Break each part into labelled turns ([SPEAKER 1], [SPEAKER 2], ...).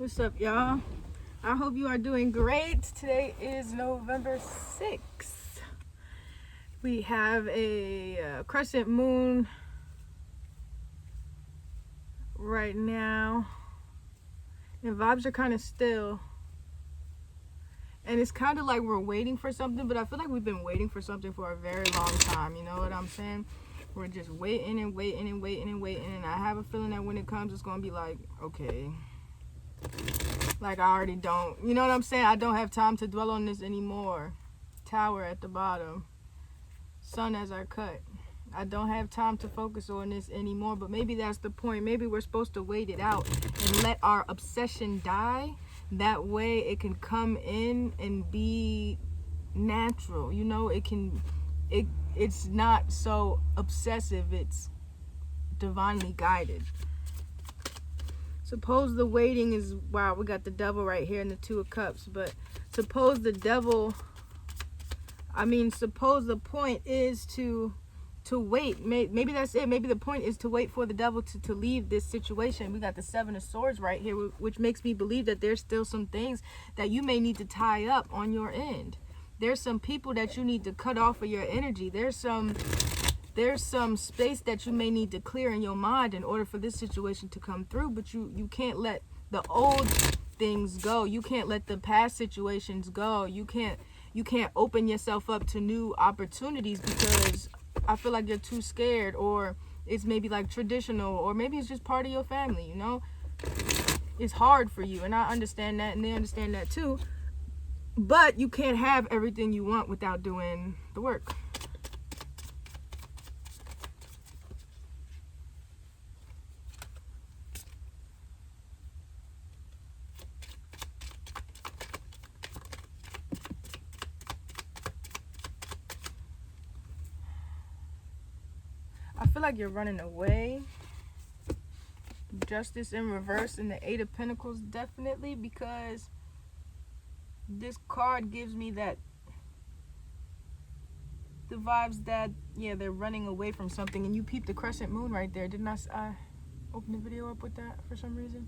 [SPEAKER 1] What's up, y'all? I hope you are doing great. Today is November 6th. We have a crescent moon right now, and vibes are kind of still. And it's kind of like we're waiting for something, but I feel like we've been waiting for something for a very long time. You know what I'm saying? We're just waiting and waiting and waiting and waiting, and I have a feeling that when it comes, it's gonna be like, okay. Like, I already don't, you know what I'm saying? I don't have time to dwell on this anymore. Tower at the bottom. Sun as our cut. I don't have time to focus on this anymore, but maybe that's the point. Maybe we're supposed to wait it out and let our obsession die. That way it can come in and be natural. You know, it's not so obsessive. It's divinely guided. Suppose the waiting is, wow, we got the devil right here in the Two of Cups, but suppose the devil, suppose the point is to wait. Maybe that's it. Maybe the point is to wait for the devil to leave this situation. We got the Seven of Swords right here, which makes me believe that there's still some things that you may need to tie up on your end. There's some people that you need to cut off of your energy. There's some space that you may need to clear in your mind in order for this situation to come through, but you can't let the old things go. You can't let the past situations go. You can't open yourself up to new opportunities because I feel like you're too scared, or it's maybe like traditional, or maybe it's just part of your family, you know? It's hard for you, and I understand that, and they understand that too. But you can't have everything you want without doing the work. I feel like you're running away. Justice in reverse and the Eight of Pentacles, definitely, because this card gives me that the vibes that, yeah, they're running away from something. And you peeped the crescent moon right there. Didn't I open the video up with that for some reason?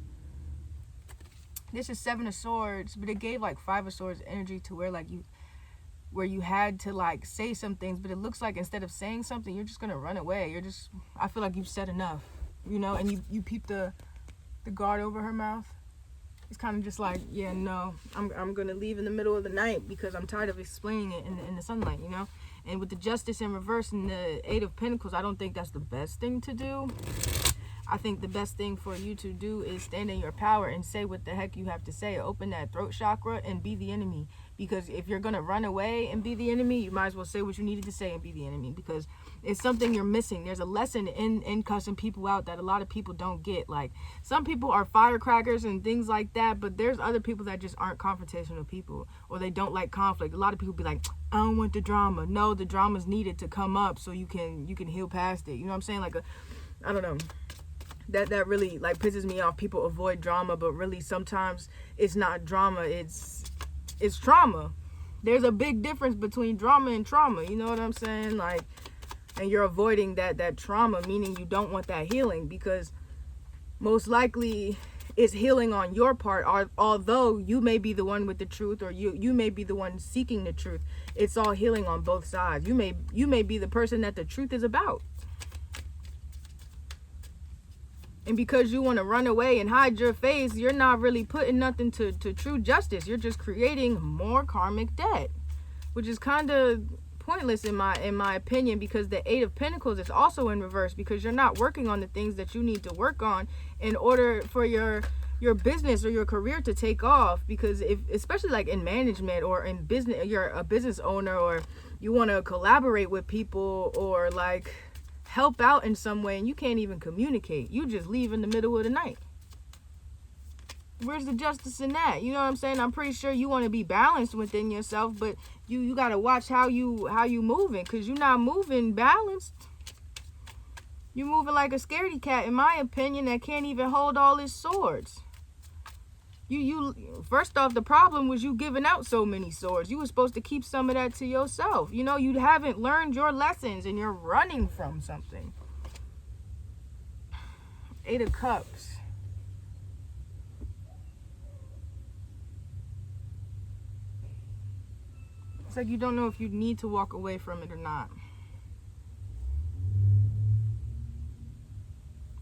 [SPEAKER 1] This is Seven of Swords, but it gave like Five of Swords energy to where you had to like say some things, but it looks like instead of saying something, you're just gonna run away. I feel like you've said enough, you know, and you peep the guard over her mouth. It's kind of just like, yeah, no, I'm gonna leave in the middle of the night because I'm tired of explaining it in the sunlight, you know. And with the Justice in reverse and the Eight of Pentacles, I don't think that's the best thing to do. I think the best thing for you to do is stand in your power and say what the heck you have to say. Open that throat chakra and be the enemy. Because if you're going to run away and be the enemy, you might as well say what you needed to say and be the enemy. Because it's something you're missing. There's a lesson in cussing people out that a lot of people don't get. Like, some people are firecrackers and things like that, but there's other people that just aren't confrontational people, or they don't like conflict. A lot of people be like, I don't want the drama. No, the drama's needed to come up so you can heal past it. You know what I'm saying? Like, I don't know. That really like pisses me off. People avoid drama, but really sometimes it's not drama, it's trauma. There's a big difference between drama and trauma, you know what I'm saying? Like, and you're avoiding that trauma, meaning you don't want that healing, because most likely it's healing on your part, although you may be the one with the truth, or you may be the one seeking the truth. It's all healing on both sides. You may be the person that the truth is about. And because you want to run away and hide your face, you're not really putting nothing to true justice. You're just creating more karmic debt, which is kind of pointless in my opinion, because the Eight of Pentacles is also in reverse, because you're not working on the things that you need to work on in order for your business or your career to take off. Because if, especially like in management or in business, you're a business owner, or you want to collaborate with people, or like help out in some way, and you can't even communicate. You just leave in the middle of the night. Where's the justice in that? You know what I'm saying? I'm pretty sure you want to be balanced within yourself, but you got to watch how you moving, because you're not moving balanced. You're moving like a scaredy cat, in my opinion, that can't even hold all his swords. You first off, the problem was you giving out so many swords. You were supposed to keep some of that to yourself. You know, you haven't learned your lessons and you're running from something. Eight of Cups. It's like you don't know if you need to walk away from it or not.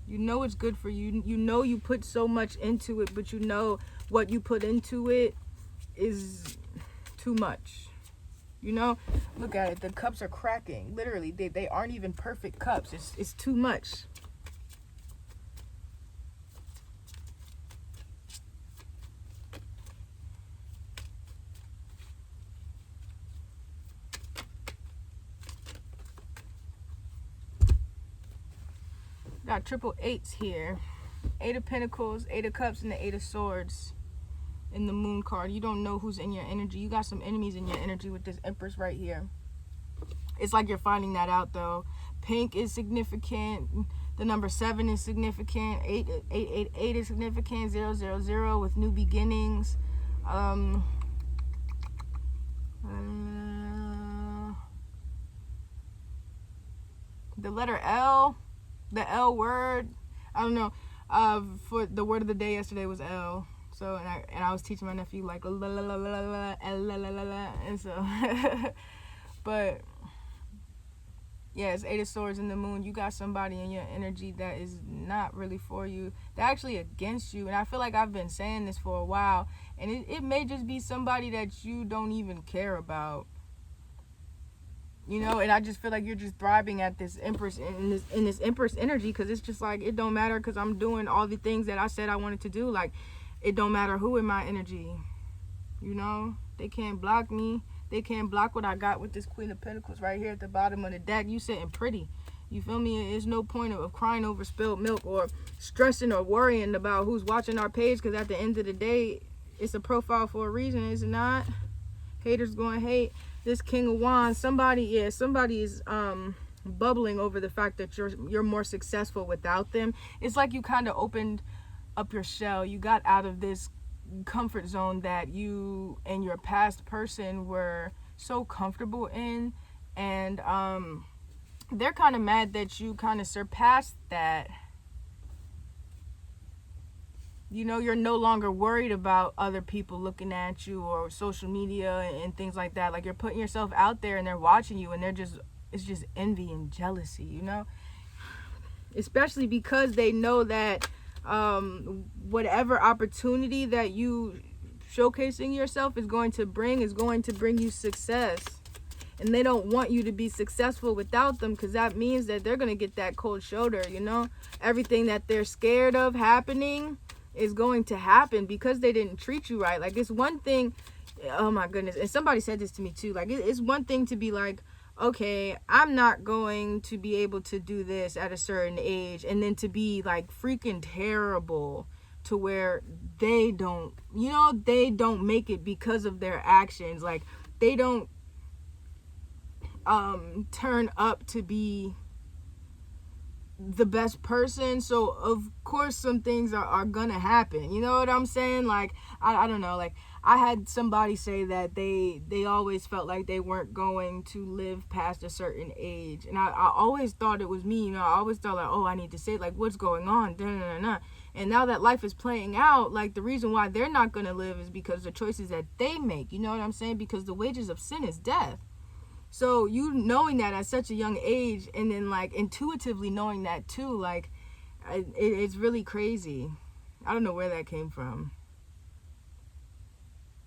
[SPEAKER 1] You know it's good for you. You know you put so much into it, but you know what you put into it is too much. You know, look at it. The cups are cracking. Literally, they aren't even perfect cups. It's too much. Got triple eights here. 8 of Pentacles, 8 of Cups, and the 8 of Swords in the Moon card. You don't know who's in your energy. You got some enemies in your energy with this Empress right here. It's like you're finding that out, though. Pink is significant. The number 7 is significant. 888 is significant. 000 with new beginnings. The letter L. The L word, I don't know. For the word of the day yesterday was L. So and I was teaching my nephew like la la la la la la la la la, and so. But yeah, it's 8 of Swords in the Moon. You got somebody in your energy that is not really for you. They're actually against you. And I feel like I've been saying this for a while, and it may just be somebody that you don't even care about. You know, and I just feel like you're just thriving at this Empress in this Empress energy, because it's just like it don't matter, because I'm doing all the things that I said I wanted to do. Like, it don't matter who in my energy. You know, they can't block me. They can't block what I got with this Queen of Pentacles right here at the bottom of the deck. You sitting pretty. You feel me? There's no point of crying over spilled milk or stressing or worrying about who's watching our page, because at the end of the day, it's a profile for a reason, is it not? Haters going to hate. This King of Wands, somebody is bubbling over the fact that you're more successful without them. It's like you kind of opened up your shell. You got out of this comfort zone that you and your past person were so comfortable in, and they're kind of mad that you kind of surpassed that. You know, you're no longer worried about other people looking at you or social media and things like that. Like, you're putting yourself out there and they're watching you, and it's just envy and jealousy, you know? Especially because they know that whatever opportunity that you showcasing yourself is going to bring you success. And they don't want you to be successful without them, because that means that they're going to get that cold shoulder, you know? Everything that they're scared of happening is going to happen because they didn't treat you right. Like, it's one thing, oh my goodness, and somebody said this to me too, like, it's one thing to be like, okay, I'm not going to be able to do this at a certain age, and then to be like freaking terrible to where they don't, you know, they don't make it because of their actions. Like, they don't turn up to be the best person, so of course some things are gonna happen, you know what I'm saying? Like, I don't know, like, I had somebody say that they always felt like they weren't going to live past a certain age, and I always thought it was me, you know. I always thought like, oh, I need to say, like, what's going on, and now that life is playing out, like, the reason why they're not gonna live is because the choices that they make, you know what I'm saying? Because the wages of sin is death. So you knowing that at such a young age, and then like intuitively knowing that too, like, it's really crazy. I don't know where that came from.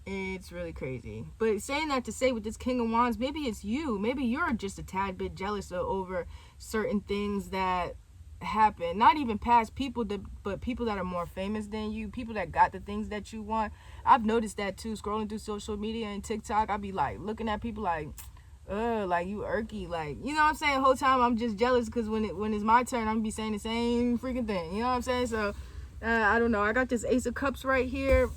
[SPEAKER 1] It's really crazy. But saying that to say, with this King of Wands, maybe it's you. Maybe you're just a tad bit jealous over certain things that happen. Not even past people, but people that are more famous than you. People that got the things that you want. I've noticed that too. Scrolling through social media and TikTok, I'll be like looking at people like, like, you irky, like, you know what I'm saying? The whole time I'm just jealous, because when it's my turn, I'm gonna be saying the same freaking thing, you know what I'm saying? So I don't know. I got this Ace of Cups right here,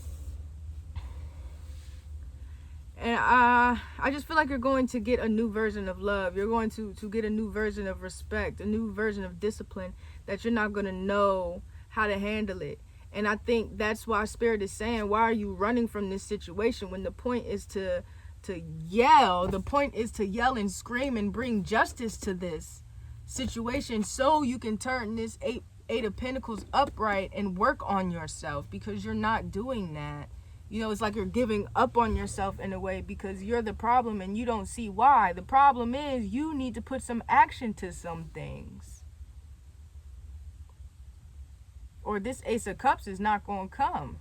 [SPEAKER 1] and I just feel like you're going to get a new version of love. You're going to get a new version of respect, a new version of discipline that you're not going to know how to handle it. And I think that's why Spirit is saying, why are you running from this situation, when the point is to yell. The point is to yell and scream and bring justice to this situation, so you can turn this eight of Pentacles upright and work on yourself, because you're not doing that. You know, it's like you're giving up on yourself in a way because you're the problem and you don't see why. The problem is you need to put some action to some things. Or this Ace of Cups is not going to come.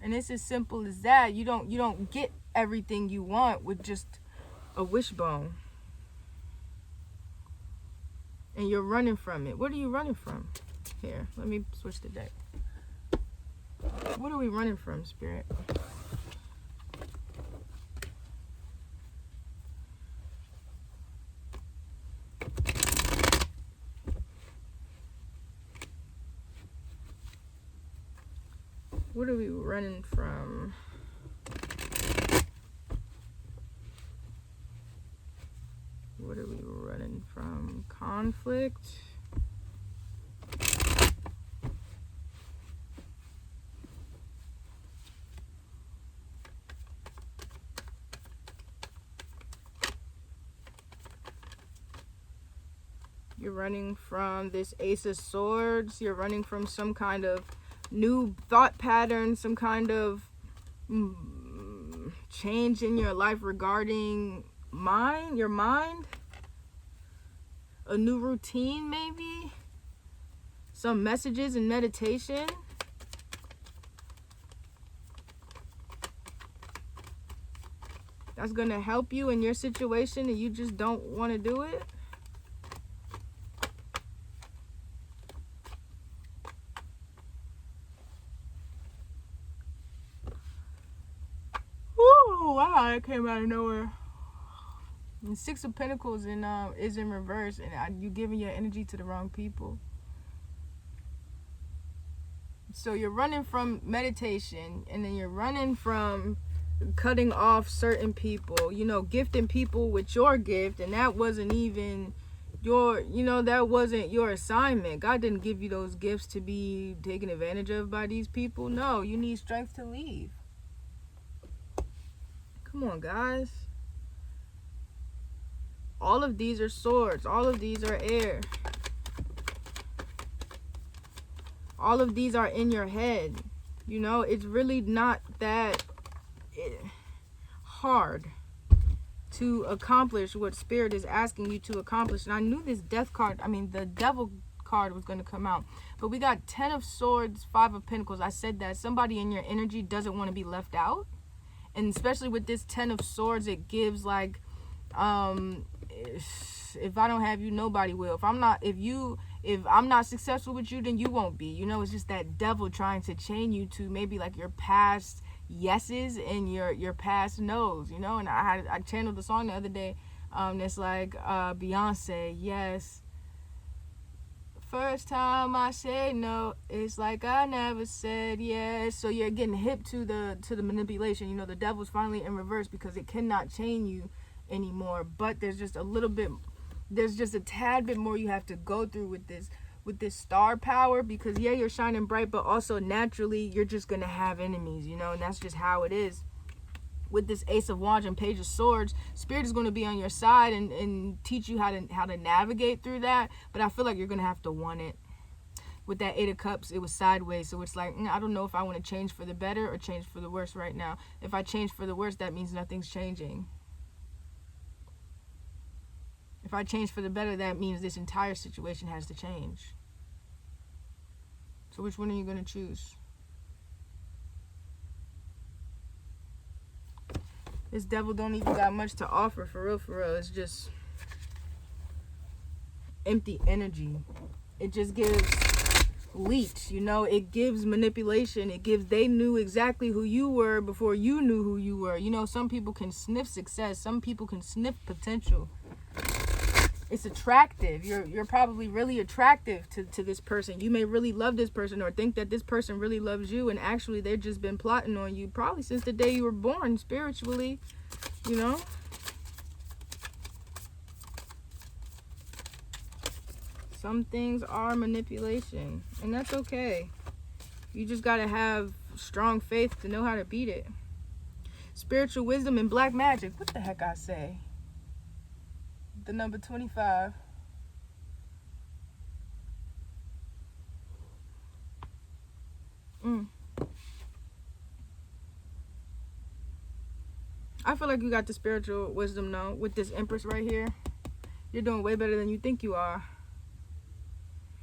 [SPEAKER 1] And it's as simple as that. You don't get everything you want with just a wishbone. And you're running from it. What are you running from? Here, let me switch the deck. What are we running from, Spirit? What are we running from? What are we running from? Conflict? You're running from this Ace of Swords. You're running from some kind of new thought pattern, some kind of change in your life regarding your mind. A new routine, maybe. Some messages and meditation. That's going to help you in your situation and you just don't want to do it. Wow, that came out of nowhere. And Six of Pentacles is in reverse, and you giving your energy to the wrong people. So you're running from meditation, and then you're running from cutting off certain people. You know, gifting people with your gift, and that wasn't even that wasn't your assignment. God didn't give you those gifts to be taken advantage of by these people. No, you need strength to leave. Come on, guys. All of these are swords. All of these are air. All of these are in your head. You know, it's really not that hard to accomplish what Spirit is asking you to accomplish. And I knew this the Devil card was going to come out. But we got 10 of Swords, 5 of Pentacles. I said that somebody in your energy doesn't want to be left out. And especially with this 10 of Swords, it gives like, if I don't have you, nobody will. If I'm not successful with you, then you won't be. You know, it's just that devil trying to chain you to maybe like your past yeses and your past no's, you know. And I channeled the song the other day. That's like Beyonce, yes. First time I say no, it's like I never said yes. So you're getting hip to the manipulation. You know, the devil's finally in reverse because it cannot chain you anymore. But there's just a tad bit more you have to go through with this star power, because yeah, you're shining bright, but also naturally you're just gonna have enemies, you know, and that's just how it is. With this Ace of Wands and Page of Swords, Spirit is going to be on your side and teach you how to navigate through that. But I feel like you're going to have to want it. With that 8 of Cups, it was sideways. So it's like, I don't know if I want to change for the better or change for the worse right now. If I change for the worse, that means nothing's changing. If I change for the better, that means this entire situation has to change. So which one are you going to choose? This devil don't even got much to offer, for real, for real. It's just empty energy. It just gives leech, you know. It gives manipulation. It gives, they knew exactly who you were before you knew who you were. You know, some people can sniff success. Some people can sniff potential. It's attractive. You're probably really attractive to this person. You may really love this person or think that this person really loves you, and actually they've just been plotting on you probably since the day you were born, spiritually, you know. Some things are manipulation, and that's okay. You just got to have strong faith to know how to beat it. Spiritual wisdom and black magic. What the heck I say? The number 25. I feel like you got the spiritual wisdom though with this Empress right here. You're doing way better than you think you are.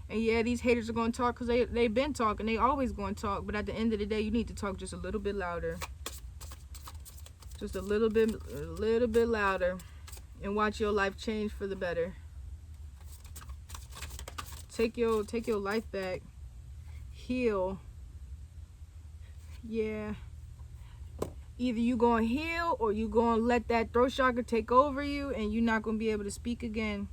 [SPEAKER 1] And yeah, these haters are going to talk because they've been talking. They always going to talk. But at the end of the day, you need to talk just a little bit louder. Just a little bit louder. And watch your life change for the better. Take your life back. Heal. Yeah. Either you going to heal or you going to let that throat chakra take over you and you're not going to be able to speak again.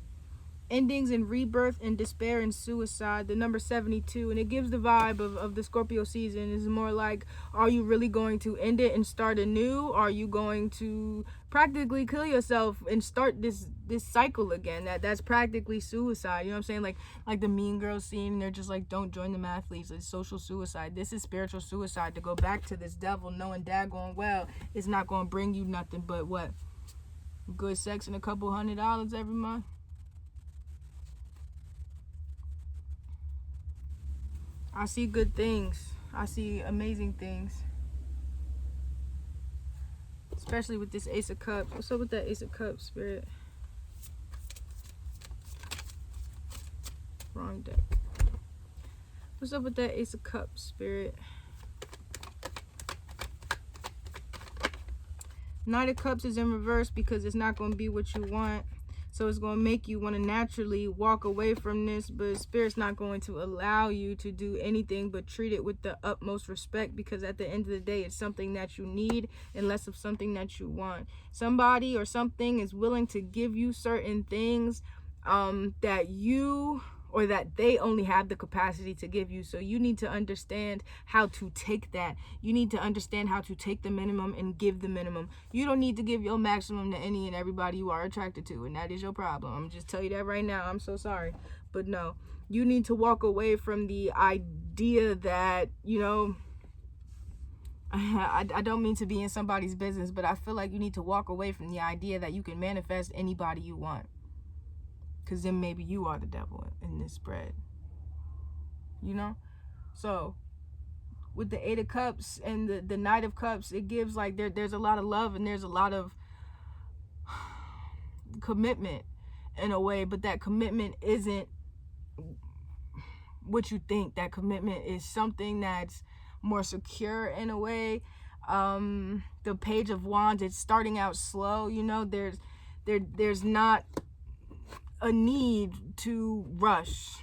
[SPEAKER 1] Endings and rebirth and despair and suicide, the number 72, and it gives the vibe of the Scorpio season. Is more like, are you really going to end it and start anew? Are you going to practically kill yourself and start this cycle again? That's practically suicide. You know what I'm saying? Like the Mean Girls scene, and they're just like, don't join the mathletes. It's social suicide. This is spiritual suicide, to go back to this devil knowing daggone well it's not going to bring you nothing but what? Good sex and a couple $100 every month. I see good things. I see amazing things. Especially with this Ace of Cups. What's up with that Ace of Cups, Spirit? Wrong deck. What's up with that Ace of Cups, Spirit? Knight of Cups is in reverse because it's not going to be what you want. So it's going to make you want to naturally walk away from this, but Spirit's not going to allow you to do anything but treat it with the utmost respect, because at the end of the day, it's something that you need and less of something that you want. Somebody or something is willing to give you certain things that you or that they only have the capacity to give you. So you need to understand how to take that. You need to understand how to take the minimum and give the minimum. You don't need to give your maximum to any and everybody you are attracted to, and that is your problem. I'm just tell you that right now. I'm so sorry. But no, you need to walk away from the idea that, you know, I don't mean to be in somebody's business, but I feel like you need to walk away from the idea that you can manifest anybody you want. Because then maybe you are the devil in this spread. You know? So, with the Eight of Cups and the Knight of Cups, it gives like there's a lot of love and there's a lot of commitment in a way. But that commitment isn't what you think. That commitment is something that's more secure in a way. The Page of Wands, it's starting out slow. You know, there's not a need to rush.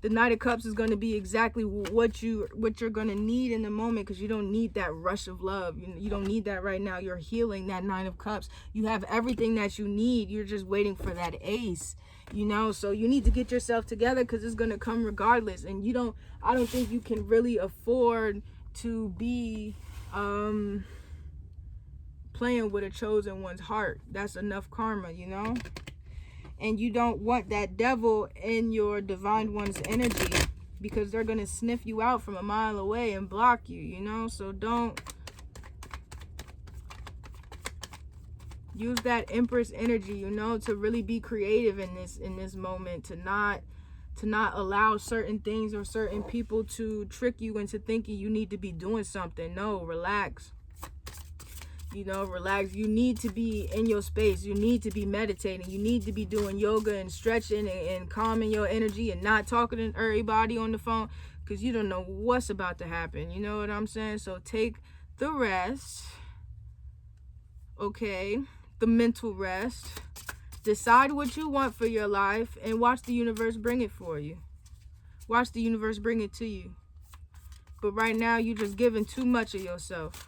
[SPEAKER 1] The Knight of Cups is going to be exactly what you're going to need in the moment, because you don't need that rush of love. You don't need that right now. You're healing that Nine of Cups. You have everything that you need. You're just waiting for that ace, you know. So you need to get yourself together, because it's going to come regardless. And I don't think you can really afford to be playing with a chosen one's heart. That's enough karma, you know. And you don't want that devil in your divine one's energy, because they're going to sniff you out from a mile away and block you, you know. So don't use that Empress energy, you know, to really be creative in this moment, to not allow certain things or certain people to trick you into thinking you need to be doing something. No, relax. You know, relax. You need to be in your space. You need to be meditating. You need to be doing yoga and stretching and calming your energy and not talking to everybody on the phone, because you don't know what's about to happen. You know what I'm saying? So take the rest. Okay? The mental rest. Decide what you want for your life and watch the universe bring it for you. Watch the universe bring it to you. But right now, you're just giving too much of yourself.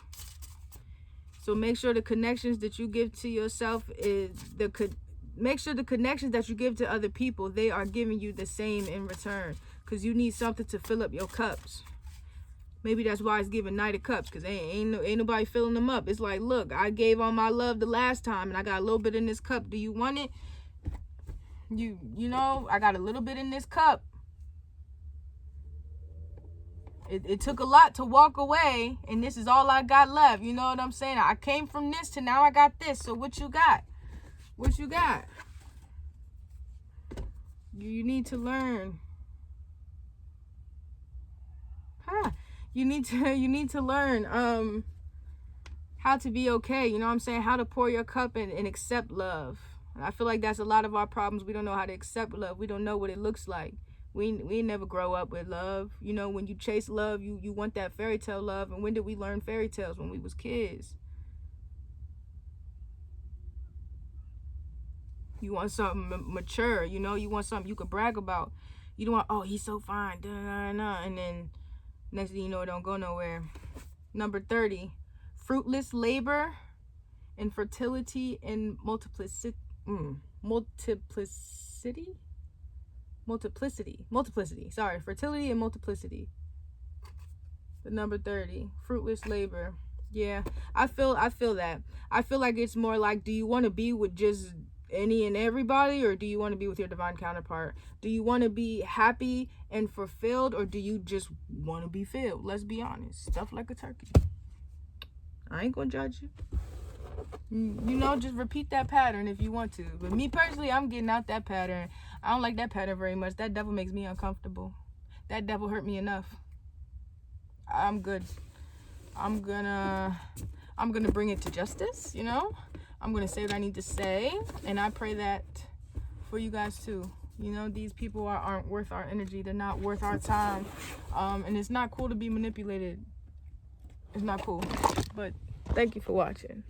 [SPEAKER 1] So make sure the connections that you give to yourself make sure the connections that you give to other people, they are giving you the same in return, because you need something to fill up your cups. Maybe that's why it's giving Knight of Cups, because ain't nobody filling them up. It's like, look, I gave all my love the last time and I got a little bit in this cup. Do you want it? You know, I got a little bit in this cup. It took a lot to walk away, and this is all I got left. You know what I'm saying? I came from this to now I got this. So what you got? What you got? You need to learn. You need to learn how to be okay, you know what I'm saying? How to pour your cup and accept love. And I feel like that's a lot of our problems. We don't know how to accept love. We don't know what it looks like. We never grow up with love. You know, when you chase love, you want that fairy tale love. And when did we learn fairy tales? When we was kids. You want something mature, you know? You want something you could brag about. You don't want, oh, he's so fine, and then next thing you know, it don't go nowhere. Number 30, fruitless labor, infertility, and multiplicity. Sorry, fertility and multiplicity. The number 30, fruitless labor. Yeah, I feel that. I feel like it's more like, do you want to be with just any and everybody, or do you want to be with your divine counterpart? Do you want to be happy and fulfilled, or do you just want to be filled? Let's be honest. Stuff like a turkey. I ain't gonna judge you. You know, just repeat that pattern if you want to. But me personally, I'm getting out that pattern. I don't like that pattern very much. That devil makes me uncomfortable. That devil hurt me enough. I'm good. I'm gonna bring it to justice, you know? I'm gonna say what I need to say, and I pray that for you guys too. You know, these people aren't worth our energy. They're not worth our time. And it's not cool to be manipulated. It's not cool. But thank you for watching.